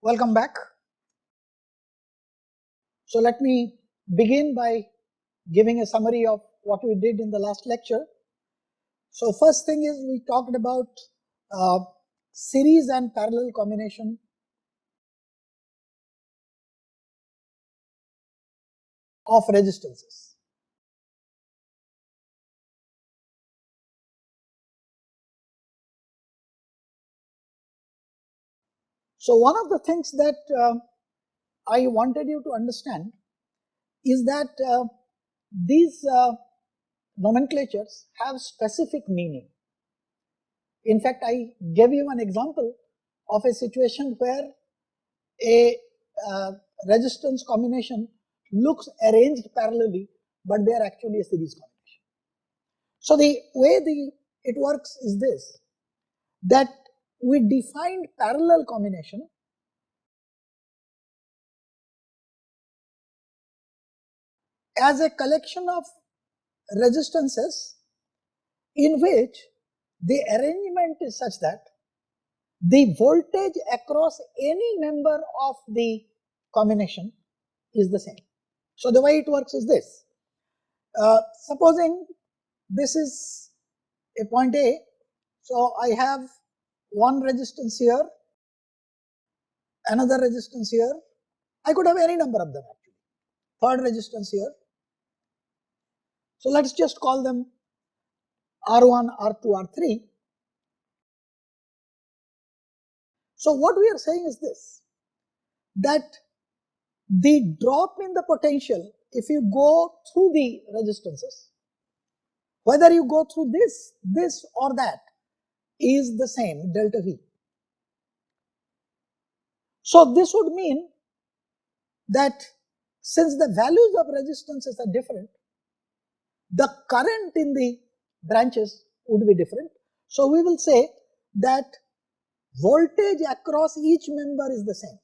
Welcome back. So let me begin by giving a summary of what we did in the last lecture. So first thing is we talked about series and parallel combination of resistances. So one of the things that I wanted you to understand is that these nomenclatures have specific meaning. In fact, I gave you an example of a situation where a resistance combination looks arranged parallelly, but they are actually a series combination. So the way it works is this, that we defined parallel combination as a collection of resistances in which the arrangement is such that the voltage across any member of the combination is the same. So the way it works is this. Supposing this is a point A, so I have one resistance here, another resistance here. I could have any number of them actually. Third resistance here. So let's just call them R1, R2, R3. So what we are saying is this, that the drop in the potential, if you go through the resistances, whether you go through this or that, is the same, delta V. So this would mean that since the values of resistances are different, the current in the branches would be different. So we will say that voltage across each member is the same.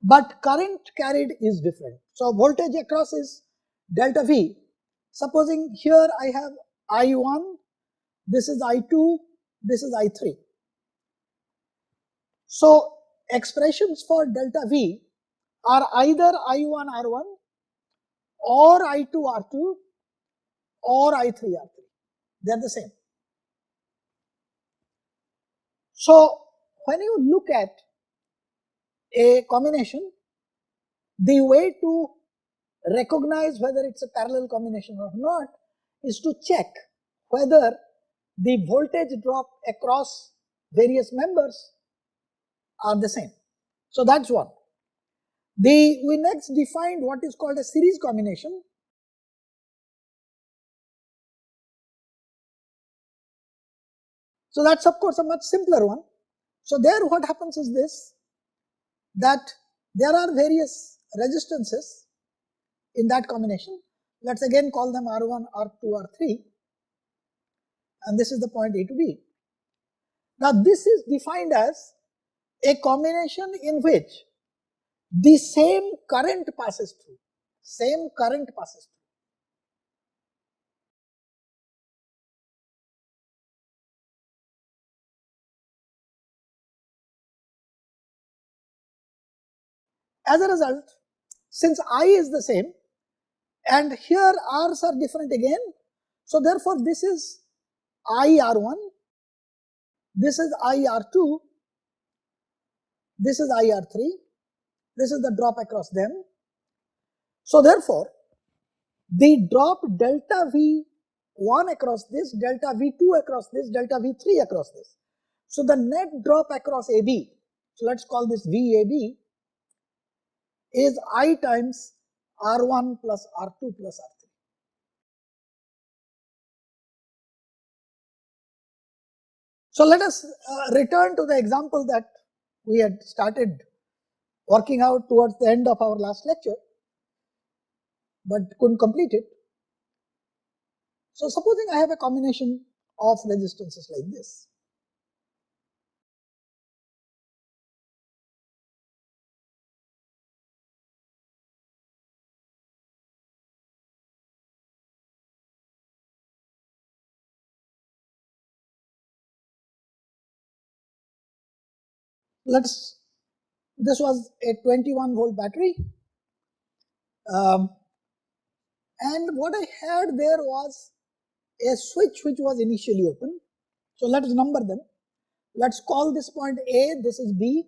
But current carried is different. So voltage across is delta V. Supposing here I have I1, this is I2, this is I3. So expressions for delta V are either I1 R1 or I2 R2 or I3 R3. They are the same. So when you look at a combination, the way to recognize whether it's a parallel combination or not is to check whether the voltage drop across various members are the same. So that's one. We next defined what is called a series combination. So that's of course a much simpler one. So there what happens is this, that there are various resistances in that combination. Let's again call them R1, R2, R3, and this is the point A to B. Now this is defined as a combination in which the same current passes through, As a result, since I is the same and here R's are different again, so therefore this is IR1, this is IR2, this is IR3, this is the drop across them. So therefore, the drop delta V1 across this, delta V2 across this, delta V3 across this. So the net drop across AB, so let's call this VAB, is I times R1 plus R2 plus R3. So let us return to the example that we had started working out towards the end of our last lecture, but couldn't complete it. So supposing I have a combination of resistances like this. This was a 21 volt battery, and what I had there was a switch which was initially open. So let us number them. Let's call this point A, this is B,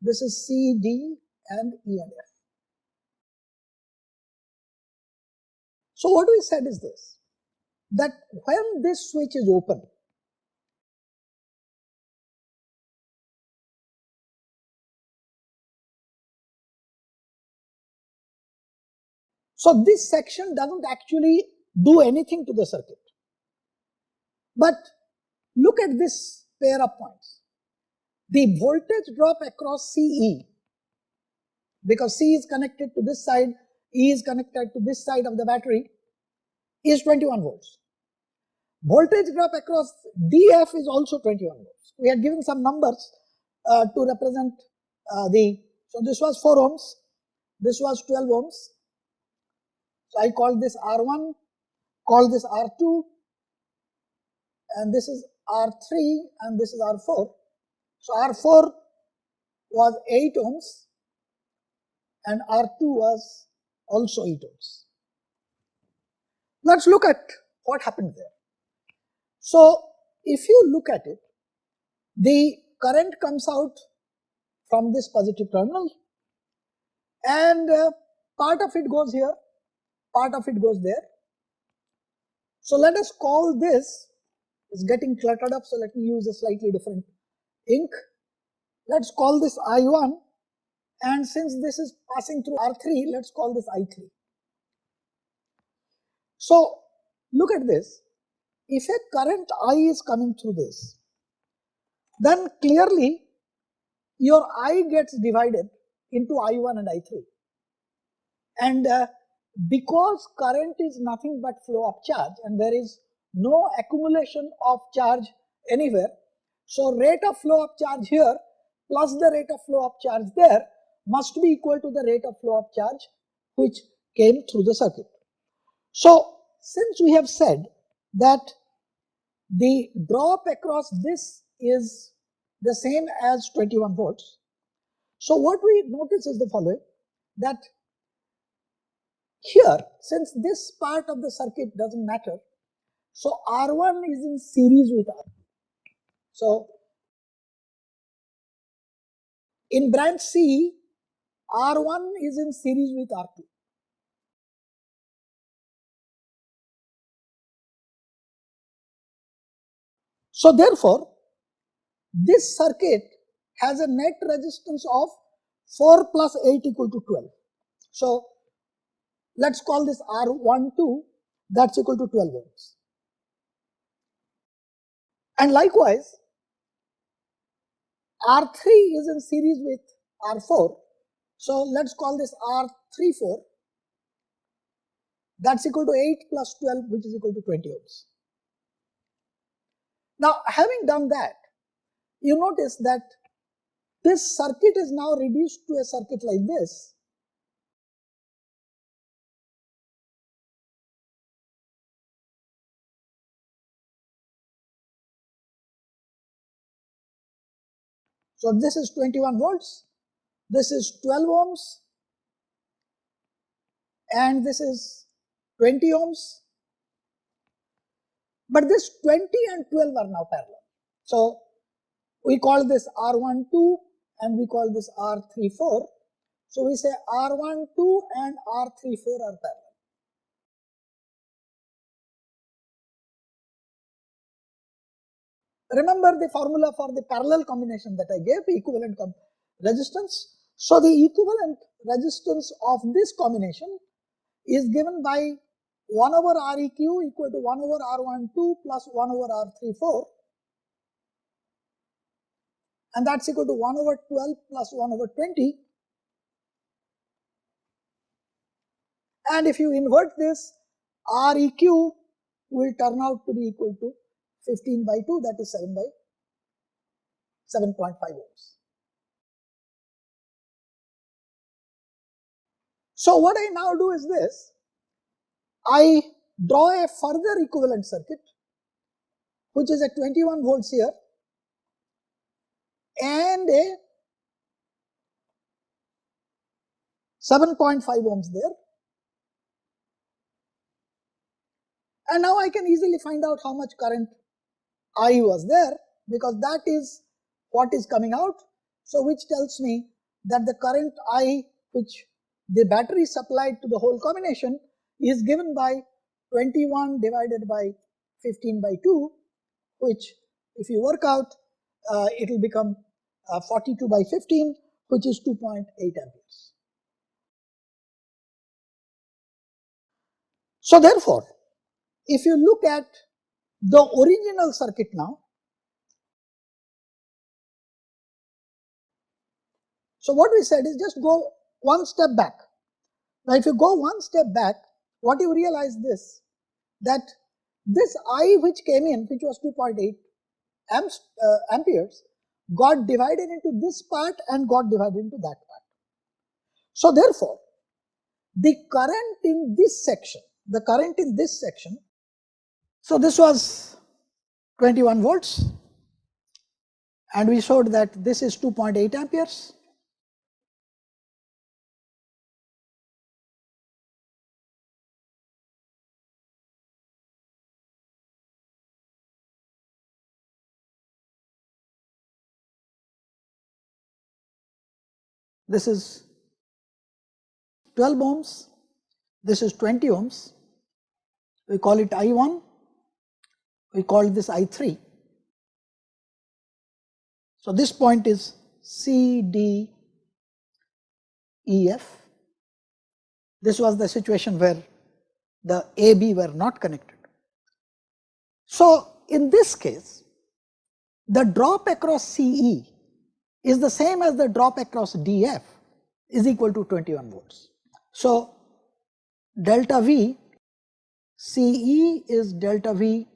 this is C, D, and E and F. So what we said is this, that when this switch is open, so this section doesn't actually do anything to the circuit. But look at this pair of points. The voltage drop across CE, because C is connected to this side, E is connected to this side of the battery, is 21 volts. Voltage drop across DF is also 21 volts. We had given some numbers to represent so this was 4 ohms, this was 12 ohms. So I called this R1, call this R2, and this is R3, and this is R4. So R4 was 8 ohms, and R2 was also 8 ohms. Let's look at what happened there. So if you look at it, the current comes out from this positive terminal, and part of it goes here, part of it goes there. So let us call this, it's getting cluttered up, so let me use a slightly different ink. Let's call this I1, and since this is passing through R3, let's call this I3. So look at this, if a current I is coming through this, then clearly your I gets divided into I1 and I3. And because current is nothing but flow of charge and there is no accumulation of charge anywhere, so rate of flow of charge here plus the rate of flow of charge there must be equal to the rate of flow of charge which came through the circuit. So since we have said that the drop across this is the same as 21 volts, so what we notice is the following, that here, since this part of the circuit doesn't matter, so R1 is in series with R2. So in branch C, R1 is in series with R2. So therefore, this circuit has a net resistance of 4 plus 8 equal to 12. So let's call this R12, that's equal to 12 ohms. And likewise, R3 is in series with R4. So let's call this R34, that's equal to 8 plus 12, which is equal to 20 ohms. Now, having done that, you notice that this circuit is now reduced to a circuit like this. So this is 21 volts, this is 12 ohms, and this is 20 ohms. But this 20 and 12 are now parallel. So we call this R12 and we call this R34. So we say R12 and R34 are parallel. Remember the formula for the parallel combination that I gave, equivalent resistance. So the equivalent resistance of this combination is given by 1 over Req equal to 1 over R12 plus 1 over R34, and that's equal to 1 over 12 plus 1 over 20. And if you invert this, Req will turn out to be equal to 15 by 2, that is 7 by 7.5 ohms. So what I now do is this, I draw a further equivalent circuit which is at 21 volts here, and a 7.5 ohms there. And now I can easily find out how much current I was there, because that is what is coming out. So which tells me that the current I which the battery supplied to the whole combination is given by 21 divided by 15 by 2, which if you work out, it will become 42 by 15, which is 2.8 amperes. So therefore, if you look at the original circuit now, so what we said is just go one step back. Now if you go one step back, what you realize this, that this I which came in, which was 2.8 amperes, got divided into this part and got divided into that part. So therefore, the current in this section, so this was 21 volts, and we showed that this is 2.8 amperes. This is 12 ohms, this is 20 ohms, we call it I1, we call this I3. So this point is C, D, E, F. This was the situation where the A, B were not connected. So in this case, the drop across CE is the same as the drop across DF is equal to 21 volts. So delta V CE is delta V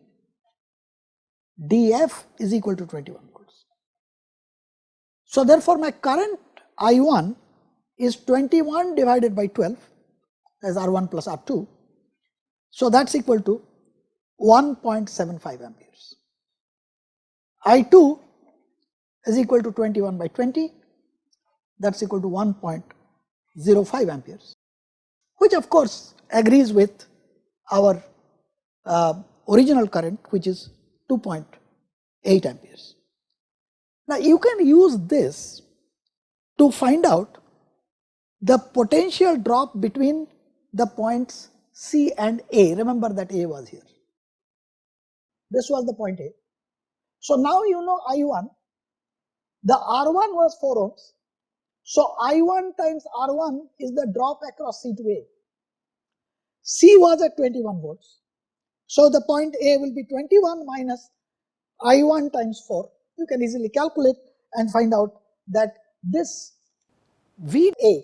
DF is equal to 21 volts. So therefore my current I1 is 21 divided by 12 as R1 plus R2. So that's equal to 1.75 amperes. I2 is equal to 21 by 20, that's equal to 1.05 amperes, which of course agrees with our original current, which is 2.8 amperes. Now you can use this to find out the potential drop between the points C and A. Remember that A was here. This was the point A. So now you know I1, the R1 was 4 ohms. So I1 times R1 is the drop across C to A. C was at 21 volts. So the point A will be 21 minus I1 times 4. You can easily calculate and find out that this VA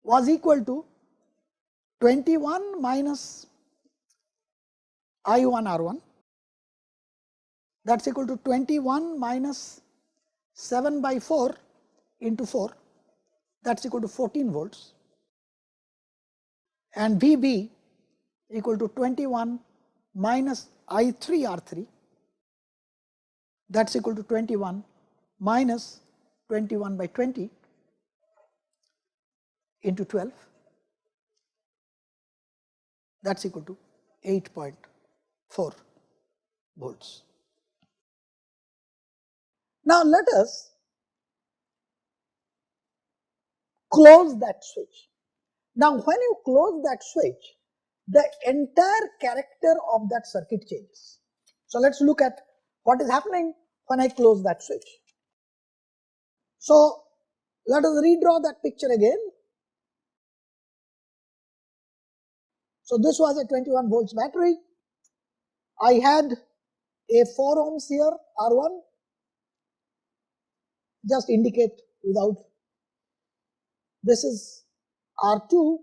was equal to 21 minus I1 R1, that's equal to 21 minus 7 by 4 into 4, that's equal to 14 volts, and VB equal to 21 minus I3 R3, that's equal to 21 minus 21 by 20 into 12, that's equal to 8.4 volts. Now let us close that switch. Now when you close that switch, the entire character of that circuit changes. So let's look at what is happening when I close that switch. So let us redraw that picture again. So this was a 21 volts battery. I had a 4 ohms here, R1, just indicate without. This is R2,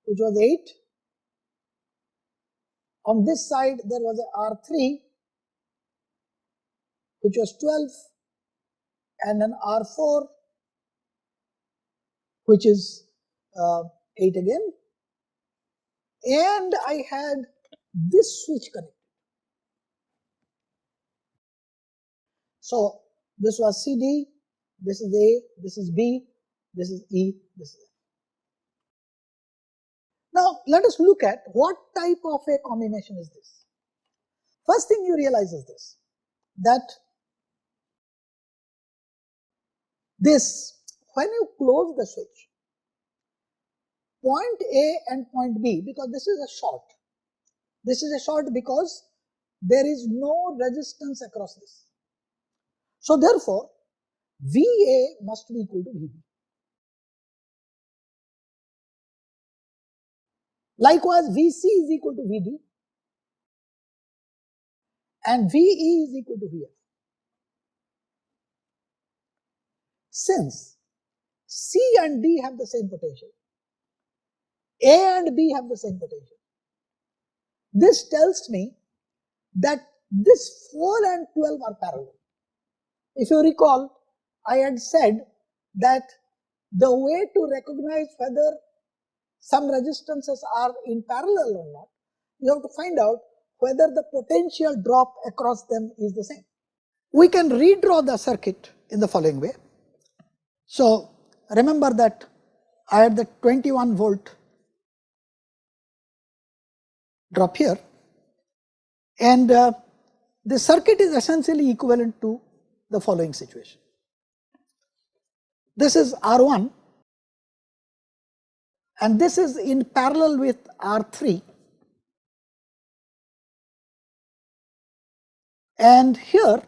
which was 8. On this side there was a R3, which was 12, and an R4, which is 8 again, and I had this switch connected. So this was CD, this is A, this is B, this is E, this is F. Now let us look at what type of a combination is this. First thing you realize is this, that this, when you close the switch, point A and point B, because this is a short. This is a short because there is no resistance across this. So therefore, VA must be equal to VB. Likewise, VC is equal to VD and VE is equal to VF. Since C and D have the same potential, A and B have the same potential, this tells me that this 4 and 12 are parallel. If you recall, I had said that the way to recognize whether some resistances are in parallel or not, you have to find out whether the potential drop across them is the same. We can redraw the circuit in the following way. So remember that I had the 21 volt drop here, and the circuit is essentially equivalent to the following situation. This is R1 and this is in parallel with R3, and here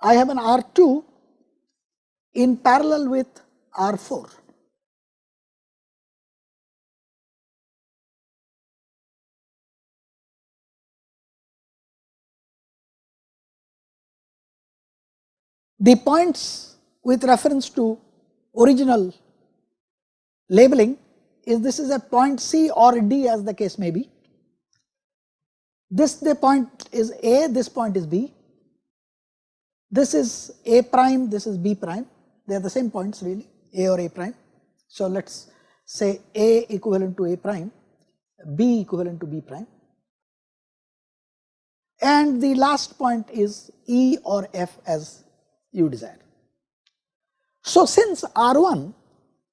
I have an R2 in parallel with R4. The points with reference to original labeling is this is a point C or D as the case may be. This the point is A, this point is B. This is A prime, this is B prime. They are the same points really, A or A prime. So let's say A equivalent to A prime, B equivalent to B prime. And the last point is E or F as you desire. So since R1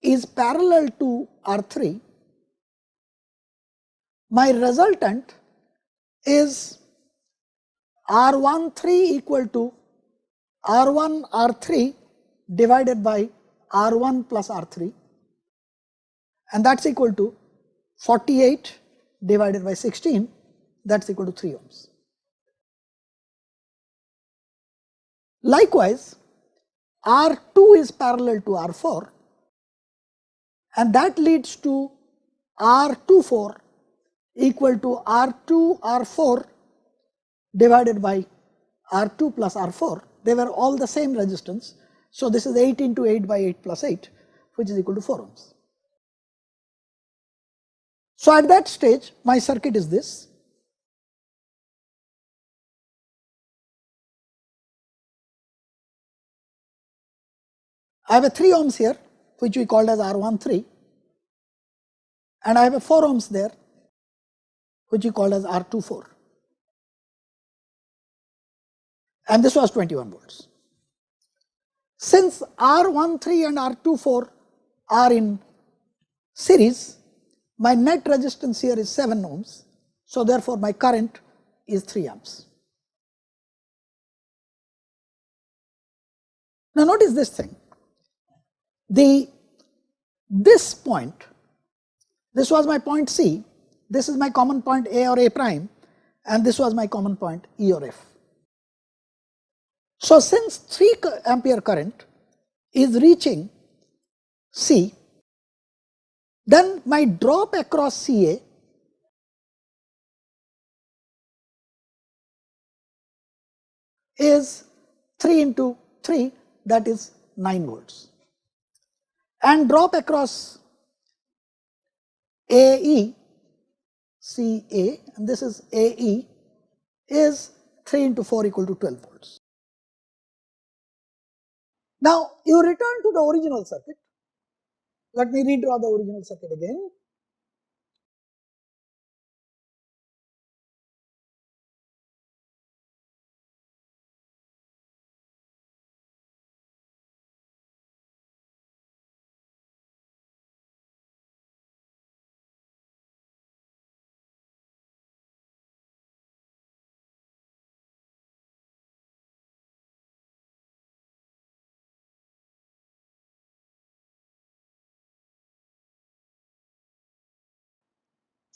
is parallel to R3, my resultant is R13 equal to R1 R3 divided by R1 plus R3, and that's equal to 48 divided by 16, that's equal to 3 ohms. Likewise, R2 is parallel to R4, and that leads to R24 equal to R2 R4 divided by R2 plus R4. They were all the same resistance. So this is 8 into 8 by 8 plus 8, which is equal to 4 ohms. So at that stage, my circuit is this. I have a 3 ohms here, which we called as R13, and I have a 4 ohms there, which we called as R24. And this was 21 volts. Since R13 and R24 are in series, my net resistance here is 7 ohms. So therefore my current is 3 amps. Now notice this thing. This point, this was my point C, this is my common point A or A prime, and this was my common point E or F. So since 3 ampere current is reaching C, then my drop across CA is 3 into 3, that is 9 volts. And drop across AE, CA, and this is AE, is 3 into 4 equal to 12 volts. Now you return to the original circuit. Let me redraw the original circuit again.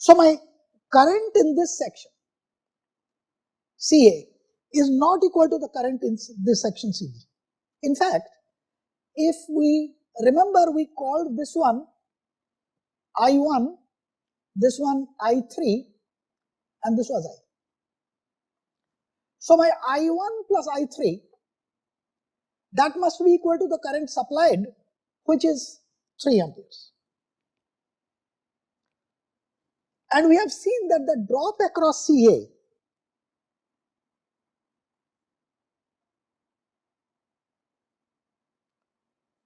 So my current in this section CA is not equal to the current in this section CB. In fact, if we remember, we called this one I1, this one I3, and this was I. So my I1 plus I3, that must be equal to the current supplied, which is 3 amperes. And we have seen that the drop across CA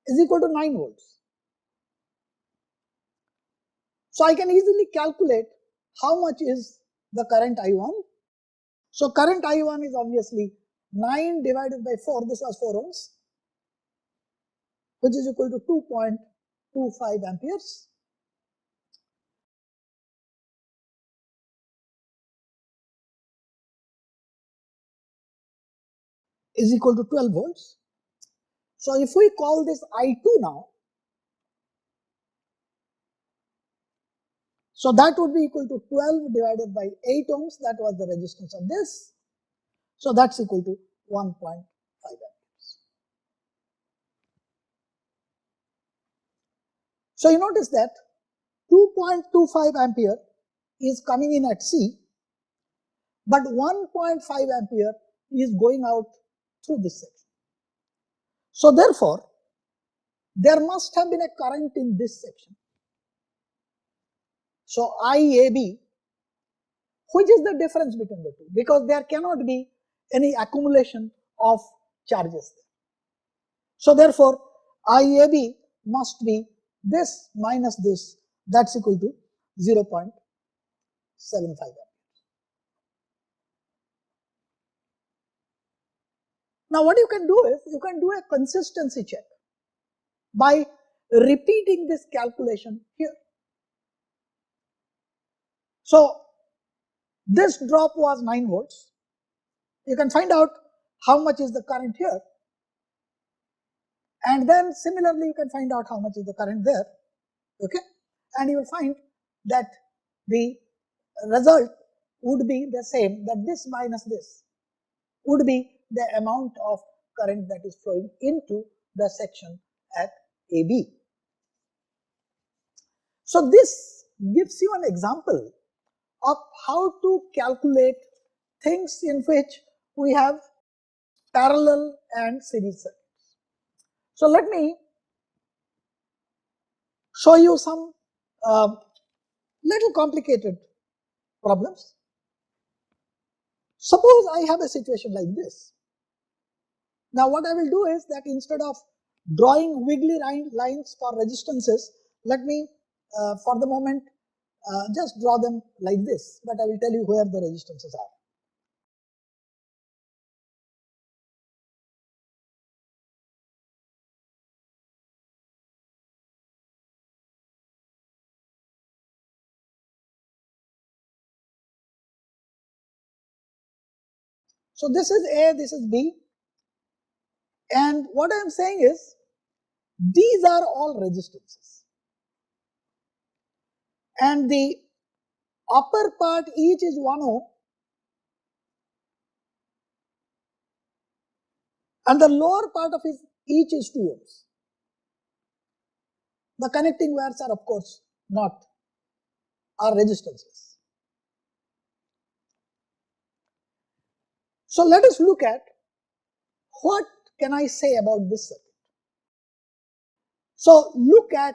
is equal to 9 volts. So I can easily calculate how much is the current I1. So current I1 is obviously 9 divided by 4, this was 4 ohms, which is equal to 2.25 amperes. Is equal to 12 volts. So if we call this I2 now, so that would be equal to 12 divided by 8 ohms, that was the resistance of this. So that's equal to 1.5 amperes. So you notice that 2.25 ampere is coming in at C, but 1.5 ampere is going out through this section. So therefore, there must have been a current in this section. So IAB, which is the difference between the two, because there cannot be any accumulation of charges there. So therefore, IAB must be this minus this, that's equal to 0.75 amperes. Now what you can do is, you can do a consistency check by repeating this calculation here. So this drop was 9 volts. You can find out how much is the current here, and then similarly you can find out how much is the current there, okay, and you will find that the result would be the same, that this minus this would be the amount of current that is flowing into the section at AB. So this gives you an example of how to calculate things in which we have parallel and series circuits. So let me show you some little complicated problems. Suppose I have a situation like this. Now what I will do is that instead of drawing wiggly lines for resistances, let me for the moment just draw them like this, but I will tell you where the resistances are. So this is A, this is B, and what I am saying is these are all resistances, and the upper part each is 1 ohm and the lower part of each is 2 ohms. The connecting wires are of course not, are resistances. So let us look at what can I say about this circuit. So look at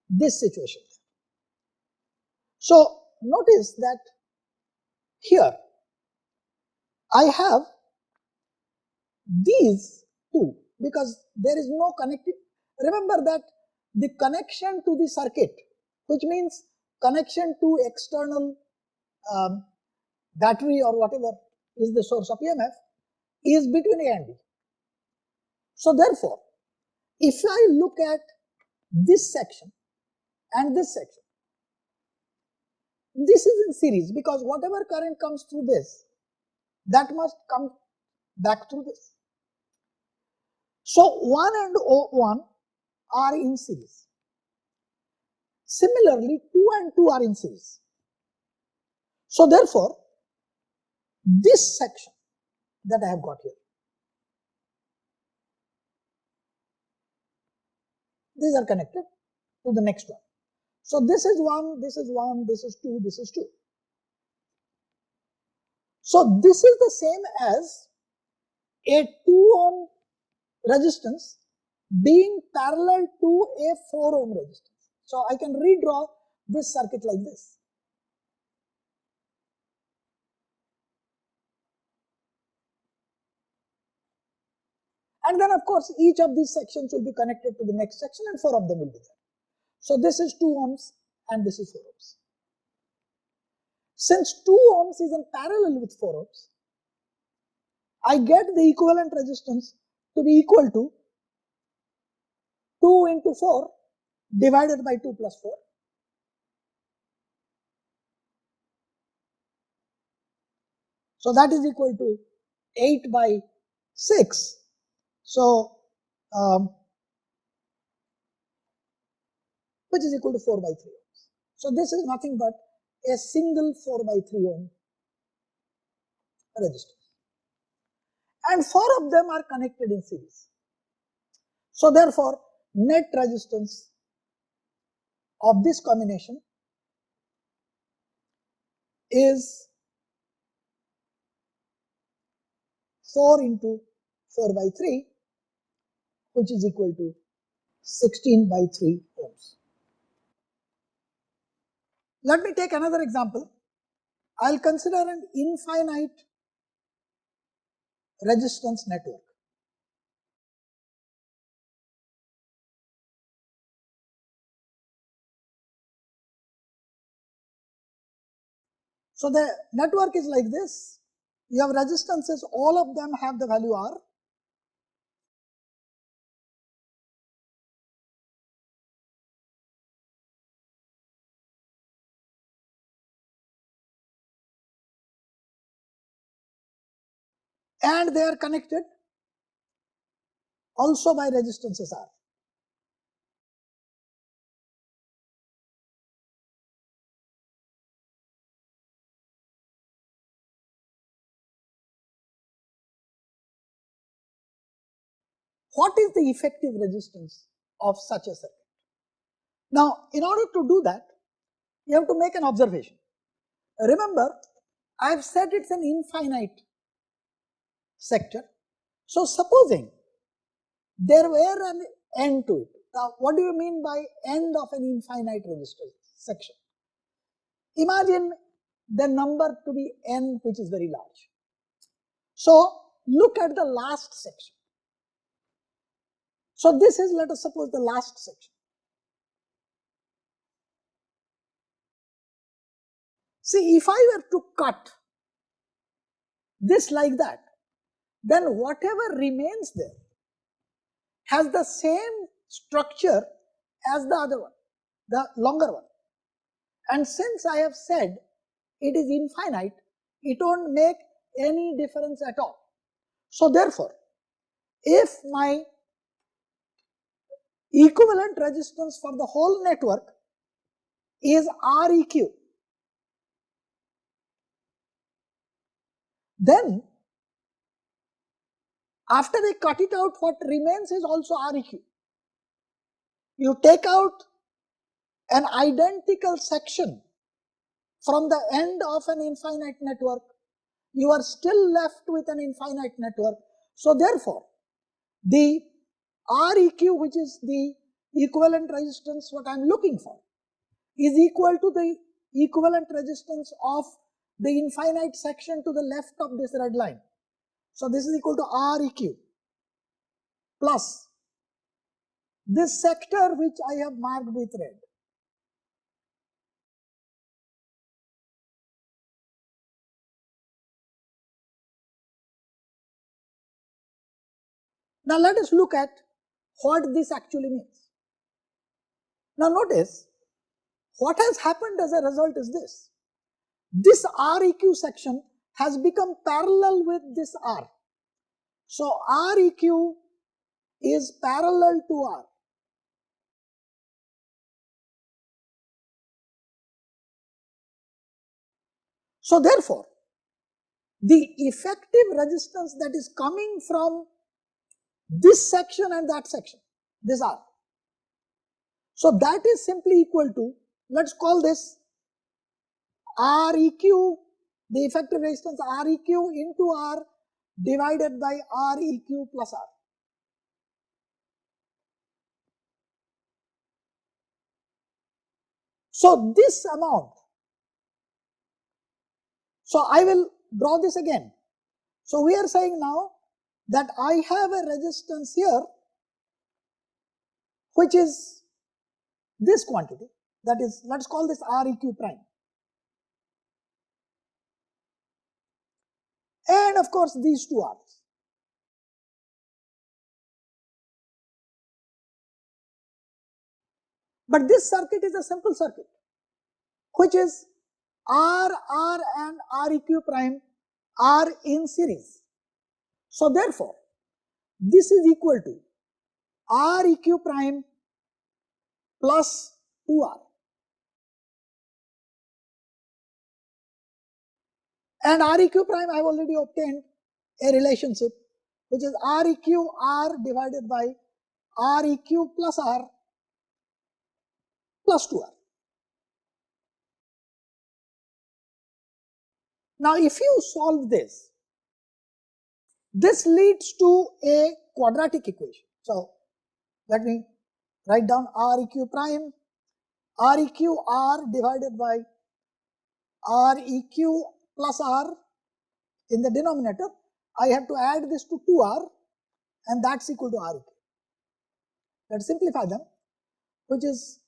this situation. So notice that here I have these two, because there is no connecting. Remember that the connection to the circuit, which means connection to external battery or whatever is the source of EMF, is between A and B. So therefore, if I look at this section and this section, this is in series, because whatever current comes through this, that must come back through this. So 1 and 1 are in series. Similarly, 2 and 2 are in series. So therefore, this section that I have got here, these are connected to the next one. So this is 1, this is 1, this is 2, this is 2. So this is the same as a 2 ohm resistance being parallel to a 4 ohm resistance. So I can redraw this circuit like this. And then of course each of these sections will be connected to the next section and 4 of them will be there. So this is 2 ohms and this is 4 ohms. Since 2 ohms is in parallel with 4 ohms, I get the equivalent resistance to be equal to 2 into 4 divided by 2 plus 4. So that is equal to 8 by 6. So which is equal to 4 by 3 ohms. So this is nothing but a single 4 by 3 ohm resistor. And 4 of them are connected in series. So therefore, net resistance of this combination is 4 into 4 by 3, which is equal to 16 by 3 ohms. Let me take another example. I'll consider an infinite resistance network. So the network is like this. You have resistances, all of them have the value R. And they are connected also by resistances R. What is the effective resistance of such a circuit? Now, in order to do that, you have to make an observation. Remember, I have said it's an infinite sector. So, supposing there were an end to it. Now, what do you mean by end of an infinite resistor section? Imagine the number to be n, which is very large. So, look at the last section. So, this is, let us suppose, the last section. See, if I were to cut this like that, then whatever remains there has the same structure as the other one, the longer one. And since I have said it is infinite, it won't make any difference at all. So therefore, if my equivalent resistance for the whole network is Req, then after I cut it out, what remains is also Req. You take out an identical section from the end of an infinite network, you are still left with an infinite network. So therefore, the Req, which is the equivalent resistance what I am looking for, is equal to the equivalent resistance of the infinite section to the left of this red line. So this is equal to Req plus this sector which I have marked with red. Now let us look at what this actually means. Now notice, what has happened as a result is this. This Req section has become parallel with this R. So Req is parallel to R. So therefore, the effective resistance that is coming from this section and that section, this R. So that is simply equal to, let's call this Req, the effective resistance Req into R divided by Req plus R. So this amount, so I will draw this again. So we are saying now that I have a resistance here which is this quantity, that is, let's call this Req prime. And of course these two R's. But this circuit is a simple circuit, which is R and Req prime are in series. So therefore, this is equal to Req prime plus 2R. And Req prime I have already obtained a relationship which is Req R divided by Req plus R plus 2R. Now if you solve this, this leads to a quadratic equation. So let me write down Req prime, Req R divided by Req plus R in the denominator. I have to add this to 2R and that's equal to Req. Let's simplify them, which is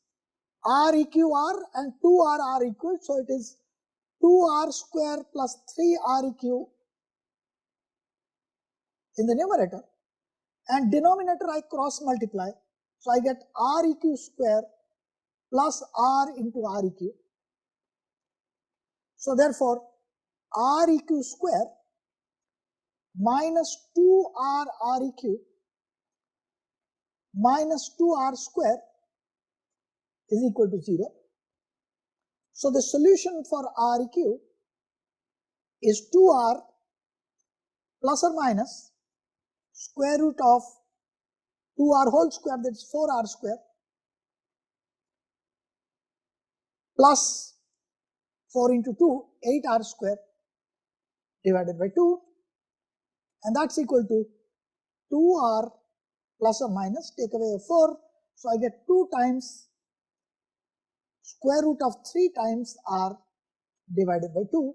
Req R and 2R are equal. So it is 2R square plus 3Req in the numerator, and denominator I cross multiply. So I get Req square plus R into Req. So therefore, Req square minus 2R Req minus 2R square is equal to 0. So the solution for Req is 2R plus or minus square root of 2R whole square, that is 4R square, plus 4 into 2, 8R square divided by 2, and that's equal to 2R plus or minus, take away a 4, so I get 2 times square root of 3 times R divided by 2,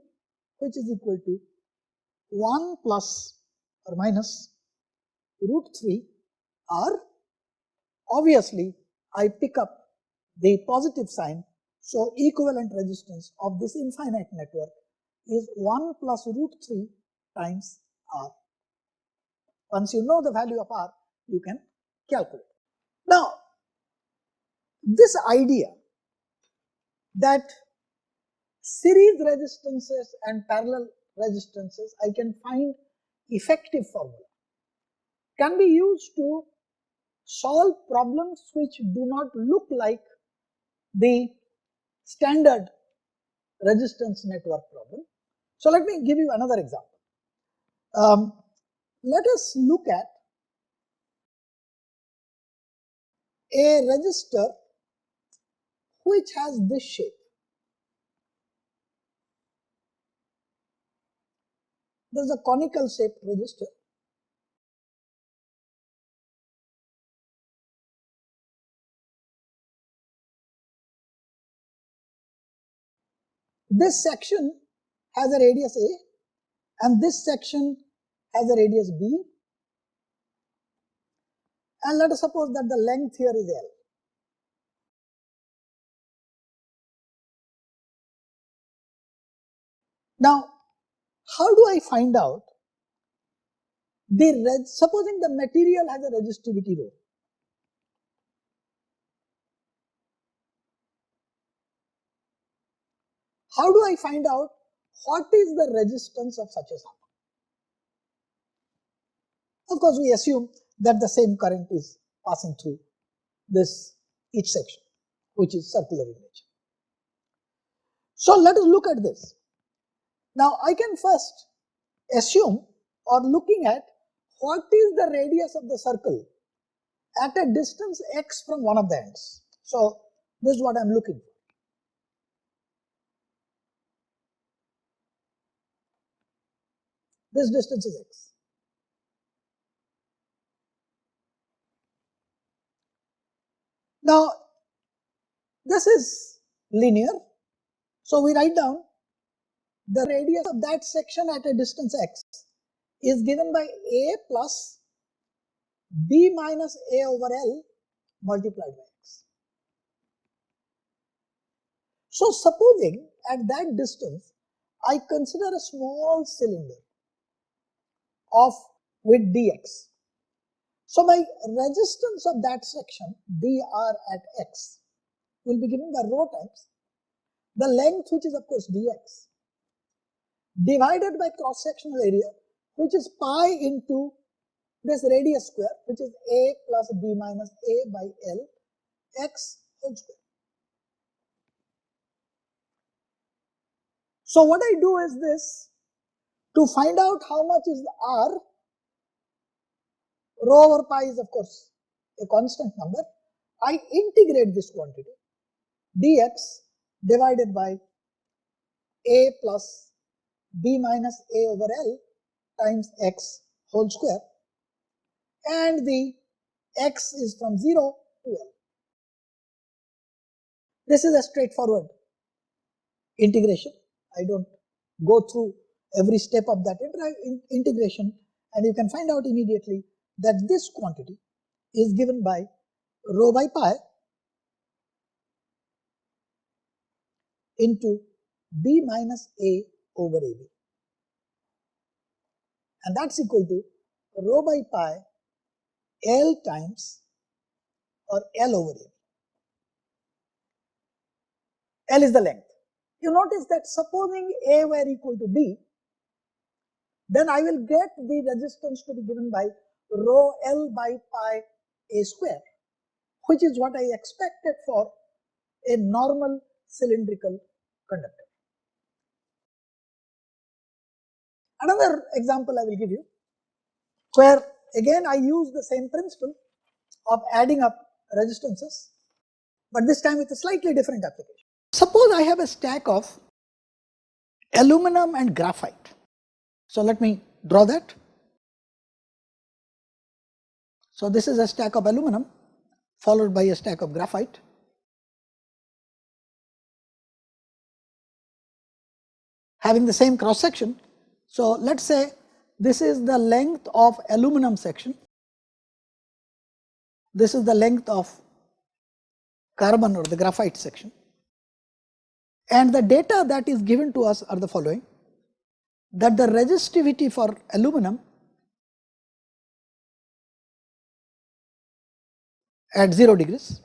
which is equal to 1 plus or minus root 3 R. Obviously, I pick up the positive sign, so equivalent resistance of this infinite network is 1 plus root 3 times R. Once you know the value of R, you can calculate. Now, this idea that series resistances and parallel resistances, I can find effective formula, can be used to solve problems which do not look like the standard resistance network problem. So let me give you another example. Let us look at a resistor which has this shape. This is a conical shaped resistor. This section has a radius A and this section has a radius B, and let us suppose that the length here is L. Now, how do I find out supposing the material has a resistivity rho? How do I find out what is the resistance of such a sample? Of course, we assume that the same current is passing through each section, which is circular in nature. So let us look at this. Now I can first assume or looking at what is the radius of the circle at a distance x from one of the ends. So this is what I am looking for. This distance is x. Now this is linear, so we write down the radius of that section at a distance x is given by a plus b minus a over L multiplied by x. So supposing at that distance I consider a small cylinder of with dx. So my resistance of that section dr at x will be given by rho times the length, which is of course dx, divided by cross sectional area, which is pi into this radius square, which is a plus b minus a by L x whole square. So what I do is this: to find out how much is the r, rho over pi is of course a constant number, I integrate this quantity dx divided by a plus b minus a over L times x whole square, and the x is from 0 to L. This is a straightforward integration. I don't go through every step of that integration, and you can find out immediately that this quantity is given by rho by pi into b minus a over ab, and that's equal to rho by pi L times or L over ab. L is the length. You notice that supposing a were equal to b, then I will get the resistance to be given by rho L by pi a square, which is what I expected for a normal cylindrical conductor. Another example I will give you, where again I use the same principle of adding up resistances, but this time with a slightly different application. Suppose I have a stack of aluminum and graphite. So let me draw that. So this is a stack of aluminum followed by a stack of graphite. Having the same cross section. So let's say this is the length of aluminum section. This is the length of carbon or the graphite section. And the data that is given to us are the following: that the resistivity for aluminum at 0 degrees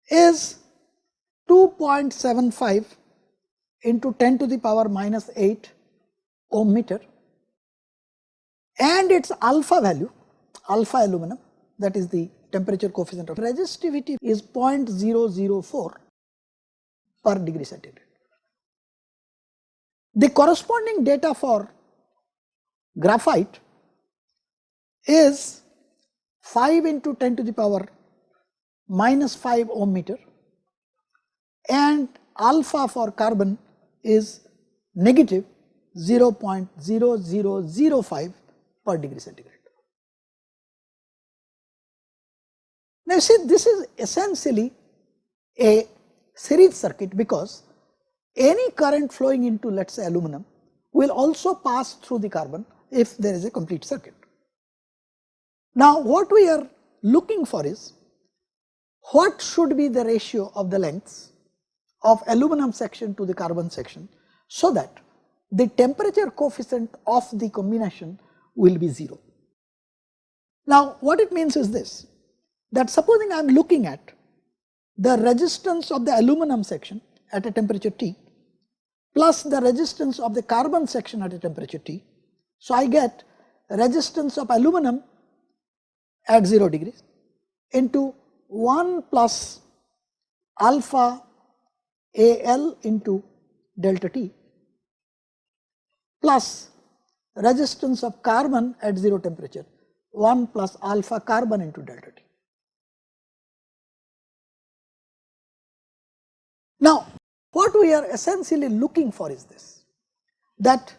is 2.75 into 10 to the power minus 8 ohm meter, and its alpha value, alpha aluminum, that is the temperature coefficient of resistivity, is 0.004 per degree centigrade. The corresponding data for graphite is 5 into 10 to the power minus 5 ohm meter, and alpha for carbon is negative 0.0005 per degree centigrade. Now you see, this is essentially a series circuit, because any current flowing into, let us say, aluminum will also pass through the carbon if there is a complete circuit. Now what we are looking for is what should be the ratio of the lengths of aluminum section to the carbon section, so that the temperature coefficient of the combination will be 0. Now what it means is this, that supposing I am looking at the resistance of the aluminum section at a temperature T plus the resistance of the carbon section at a temperature T. So I get resistance of aluminum at 0 degrees into 1 plus alpha AL into delta T plus resistance of carbon at 0 temperature, 1 plus alpha carbon into delta T. Now, what we are essentially looking for is this, that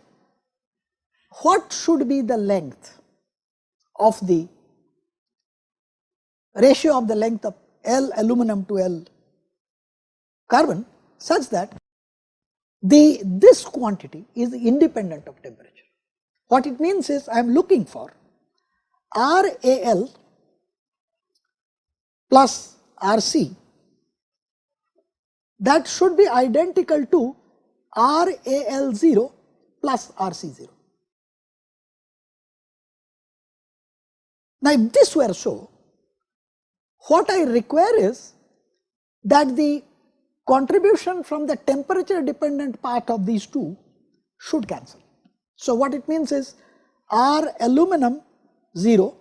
what should be the length of the ratio of the length of L aluminum to L carbon such that this quantity is independent of temperature. What it means is I am looking for RAL plus RC that should be identical to RAL0 plus RC0. Now, if this were so, what I require is that the contribution from the temperature dependent part of these two should cancel. So, what it means is R aluminum 0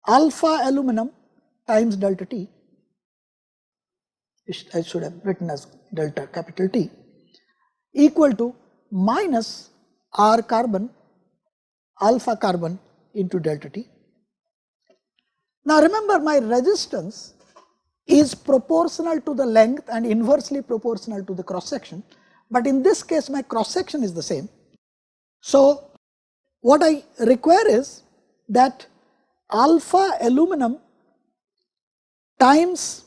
alpha aluminum times delta T, I should have written as delta capital T, equal to minus R carbon alpha carbon into delta T. Now, remember, my resistance is proportional to the length and inversely proportional to the cross section, but in this case my cross section is the same. So, what I require is that alpha aluminum times,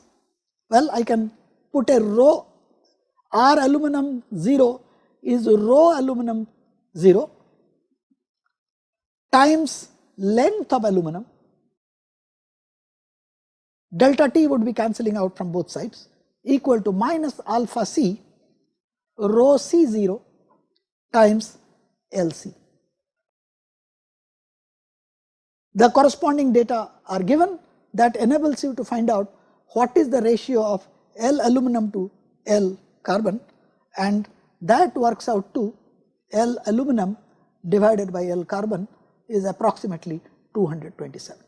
well, I can put a rho, R aluminum 0 is rho aluminum 0 times length of aluminum, delta T would be cancelling out from both sides, equal to minus alpha C rho C0 times LC. The corresponding data are given that enables you to find out what is the ratio of L aluminum to L carbon, and that works out to L aluminum divided by L carbon is approximately 227.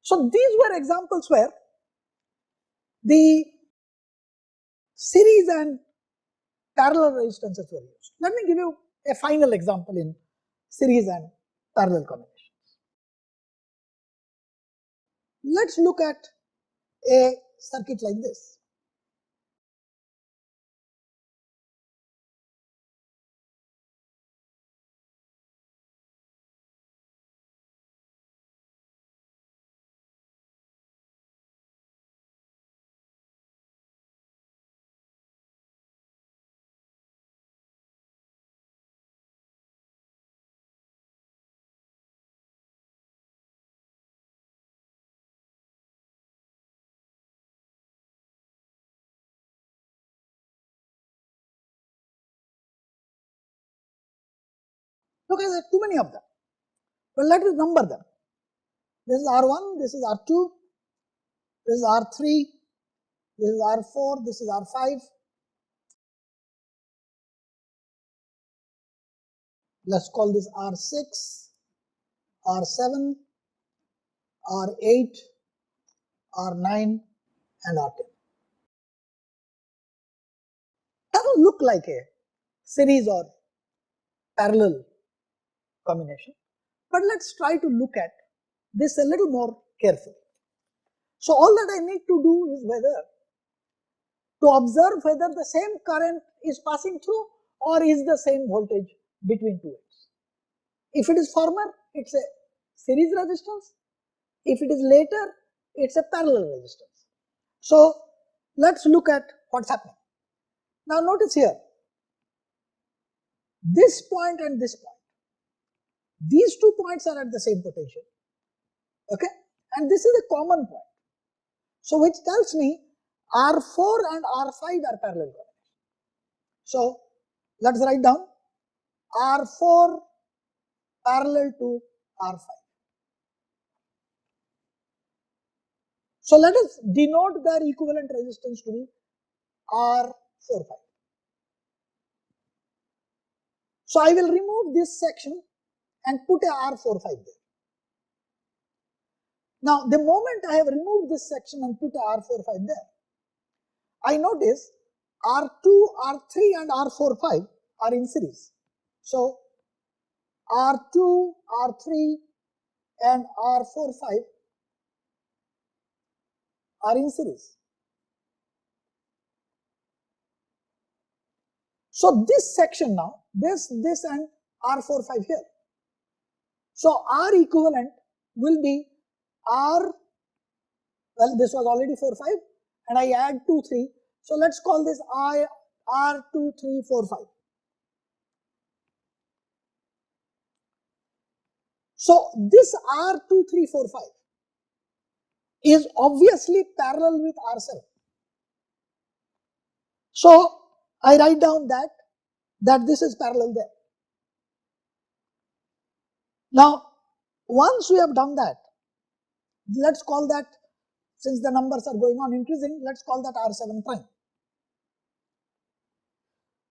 So, these were examples where the series and parallel resistances were used. Let me give you a final example in series and parallel combinations. Let us look at a circuit like this. Look, there are too many of them. Well, let us number them. This is R1, this is R2, this is R3, this is R4, this is R5. Let us call this R6, R7, R8, R9 and R10. Doesn't look like a series or parallel combination, but let us try to look at this a little more carefully. So, all that I need to do is to observe whether the same current is passing through or is the same voltage between two ends. If it is former, it is a series resistance. If it is later, it is a parallel resistance. So, let us look at what is happening. Now, notice here, this point and this point, these 2 points are at the same potential, okay, and this is a common point. So, which tells me R4 and R5 are parallel combinations. So, let us write down R4 parallel to R5. So, let us denote their equivalent resistance to be R45. So, I will remove this section and put a R45 there. Now, the moment I have removed this section and put a R45 there, I notice R2, R3 and R45 are in series. So R2, R3 and R4, 5 are in series. So this section now, this and R4, 5 here. So R equivalent will be R, well this was already 4, 5 and I add 2, 3. So let's call this R2, 3, 4, 5. So this R2, 3, 4, 5 is obviously parallel with R7. So I write down that this is parallel there. Now once we have done that, let's call that, since the numbers are going on increasing, let's call that R7 prime.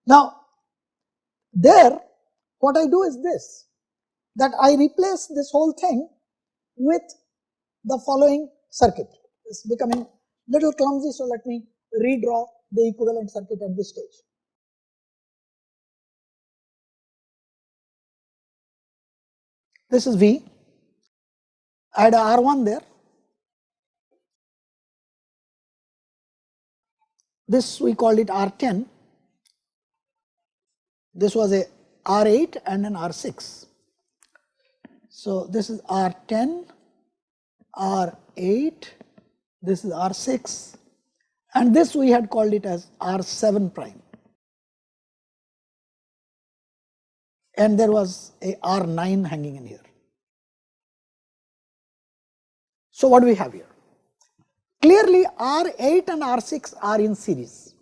Now there what I do is this, that I replace this whole thing with the following circuit. It's becoming little clumsy, so let me redraw the equivalent circuit at this stage. This is V. I had a R1 there. This we called it R10. This was a R8 and an R6. So this is R10, R8, this is R6, and this we had called it as R7 prime. And there was a R9 hanging in here. So what do we have here? Clearly R8 and R6 are in series.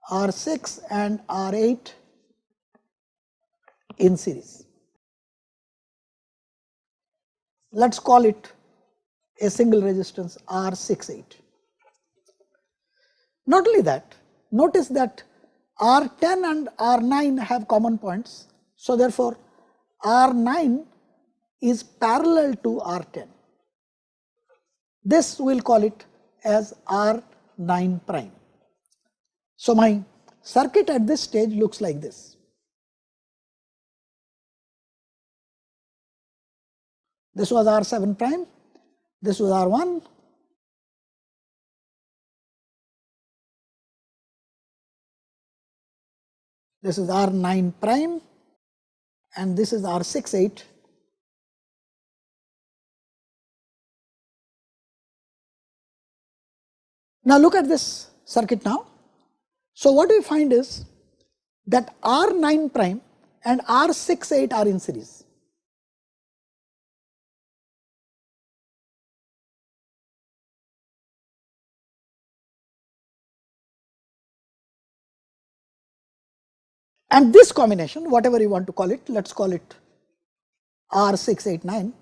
R6 and R8 in series. Let's call it a single resistance R68. Not only that, notice that R10 and R9 have common points. So therefore R9 is parallel to R10. This we'll call it as R9 prime. So my circuit at this stage looks like this. This was R7 prime, this was R1, this is R9 prime, and this is R68. Now look at this circuit now. So what we find is that R9 prime and R68 are in series. And this combination, whatever you want to call it, let's call it R689.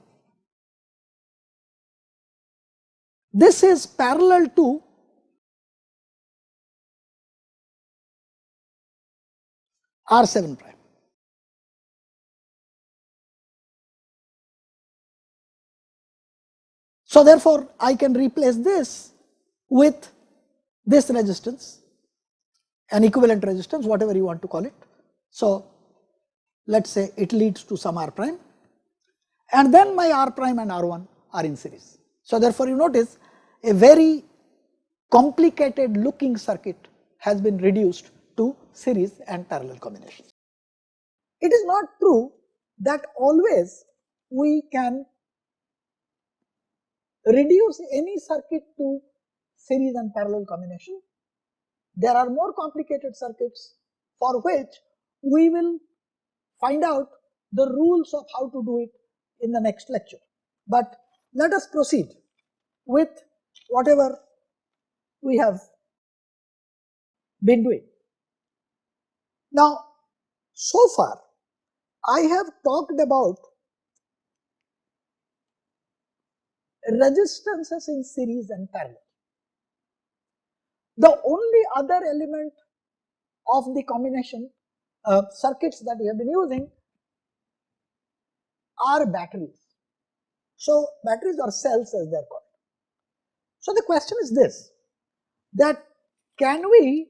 This is parallel to R7 prime. So therefore I can replace this with this resistance, an equivalent resistance, whatever you want to call it. So let's say it leads to some R prime, and then my R prime and R1 are in series. So therefore you notice a very complicated looking circuit has been reduced to series and parallel combinations. It is not true that always we can reduce any circuit to series and parallel combination. There are more complicated circuits for which we will find out the rules of how to do it in the next lecture. But let us proceed with whatever we have been doing. Now, so far I have talked about resistances in series and parallel. The only other element of the combination circuits that we have been using are batteries. So batteries or cells as they are called. So the question is this, that can we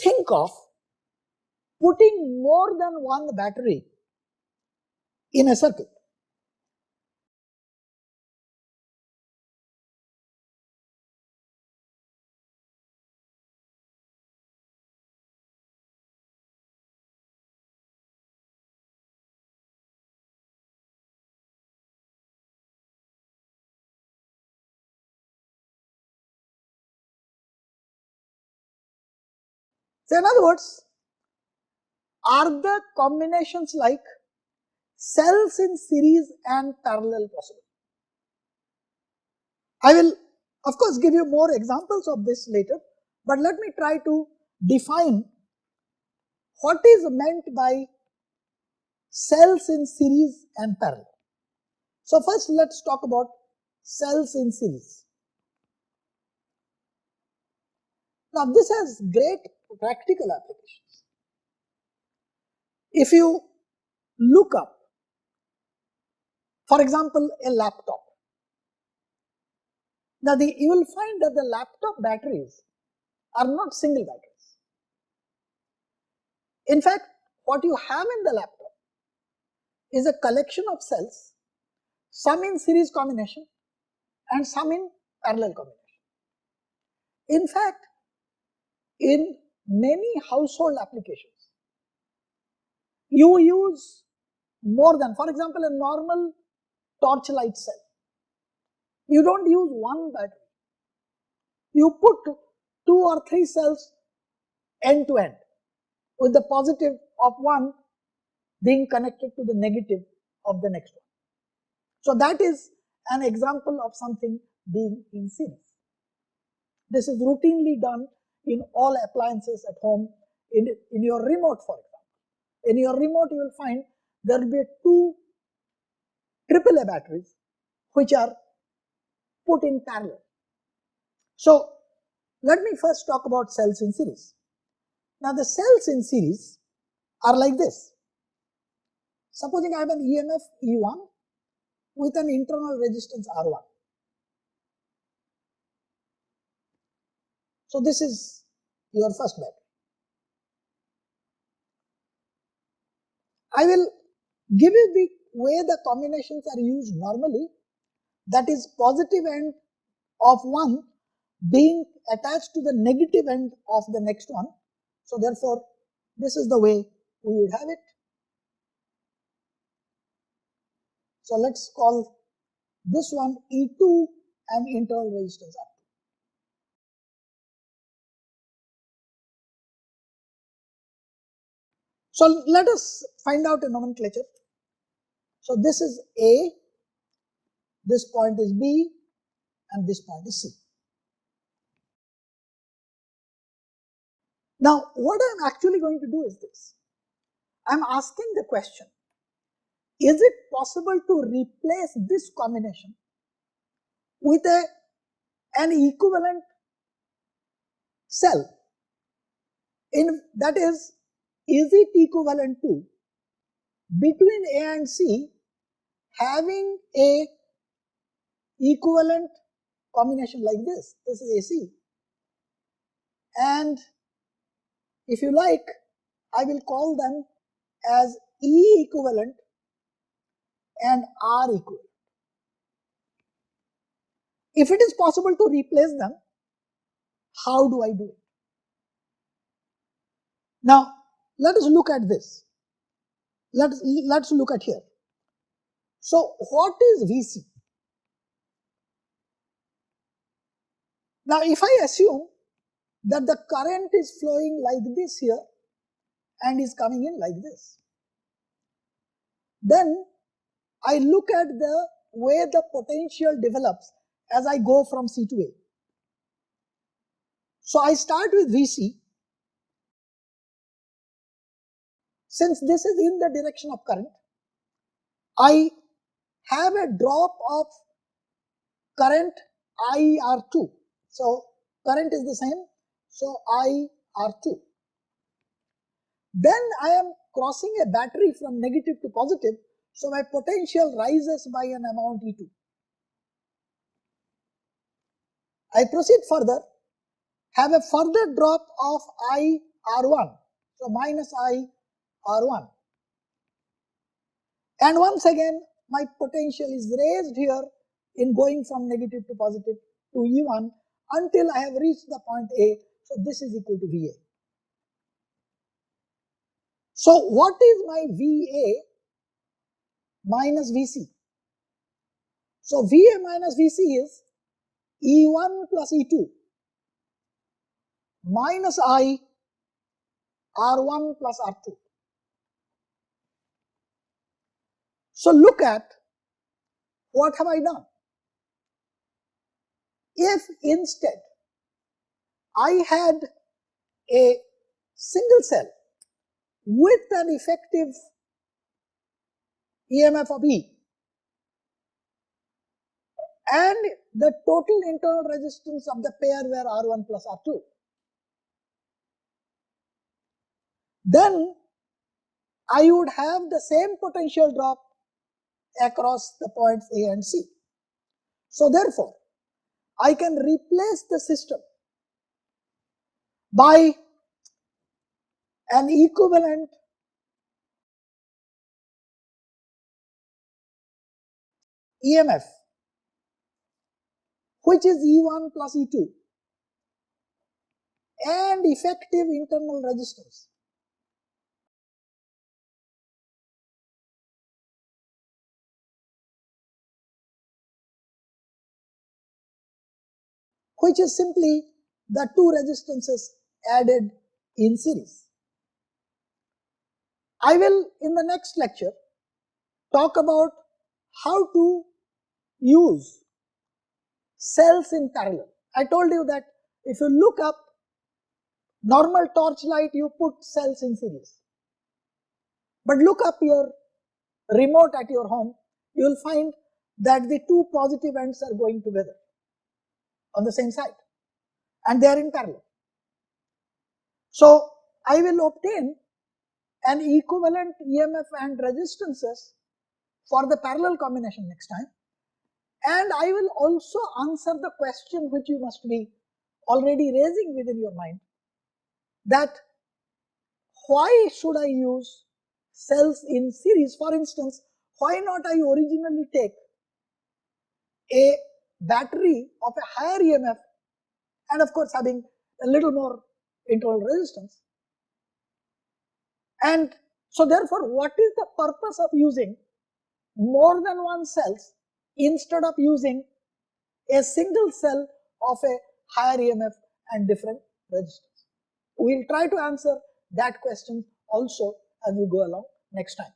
think of putting more than one battery in a circuit. So in other words, are the combinations like cells in series and parallel possible? I will of course give you more examples of this later, but let me try to define what is meant by cells in series and parallel. So first let's talk about cells in series. Now this has great practical applications. If you look up, for example, a laptop, now you will find that the laptop batteries are not single batteries. In fact, what you have in the laptop is a collection of cells, some in series combination and some in parallel combination. In fact, in many household applications, you use more than, for example, a normal torchlight cell. You don't use one battery. You put 2 or 3 cells end to end, with the positive of one being connected to the negative of the next one. So that is an example of something being in series. This is routinely done in all appliances at home. In your remote, for example. In your remote, you will find there will be 2 AAA batteries which are put in parallel. So let me first talk about cells in series. Now the cells in series are like this. Supposing I have an EMF E1 with an internal resistance R1. So this is your first battery. I will give you the way the combinations are used normally, that is positive end of one being attached to the negative end of the next one. So therefore, this is the way we would have it. So let's call this one E2 and internal resistance R2. So let us find out a nomenclature. So this is A, this point is B, and this point is C. Now what I am actually going to do is this. I am asking the question, is it possible to replace this combination with an equivalent cell? That is it equivalent to, between A and C, having a equivalent combination like this? This is AC, and if you like, I will call them as E equivalent and R equivalent. If it is possible to replace them, how do I do it? Now let us look at this. Let's look at here. So what is VC? Now if I assume that the current is flowing like this here and is coming in like this, then I look at the way the potential develops as I go from C to A. So I start with VC. Since this is in the direction of current, I have a drop of current IR2. So current is the same, so IR2. Then I am crossing a battery from negative to positive, so my potential rises by an amount E2. I proceed further, have a further drop of IR1. So minus I R1. And once again, my potential is raised here in going from negative to positive to E1 until I have reached the point A. So this is equal to VA. So what is my VA minus VC? So VA minus VC is E1 plus E2 minus I R1 plus R2. So look at what have I done. If instead I had a single cell with an effective EMF of E and the total internal resistance of the pair were R1 plus R2, then I would have the same potential drop across the points A and C. So therefore, I can replace the system by an equivalent EMF, which is E1 plus E2 and effective internal resistance, which is simply the two resistances added in series. I will in the next lecture talk about how to use cells in parallel. I told you that if you look up normal torchlight, you put cells in series. But look up your remote at your home, you will find that the two positive ends are going together on the same side and they are in parallel. So I will obtain an equivalent EMF and resistances for the parallel combination next time, and I will also answer the question which you must be already raising within your mind, that why should I use cells in series? For instance, why not I originally take a battery of a higher EMF and of course having a little more internal resistance? And so therefore, what is the purpose of using more than one cells instead of using a single cell of a higher EMF and different resistance? We will try to answer that question also as we go along next time.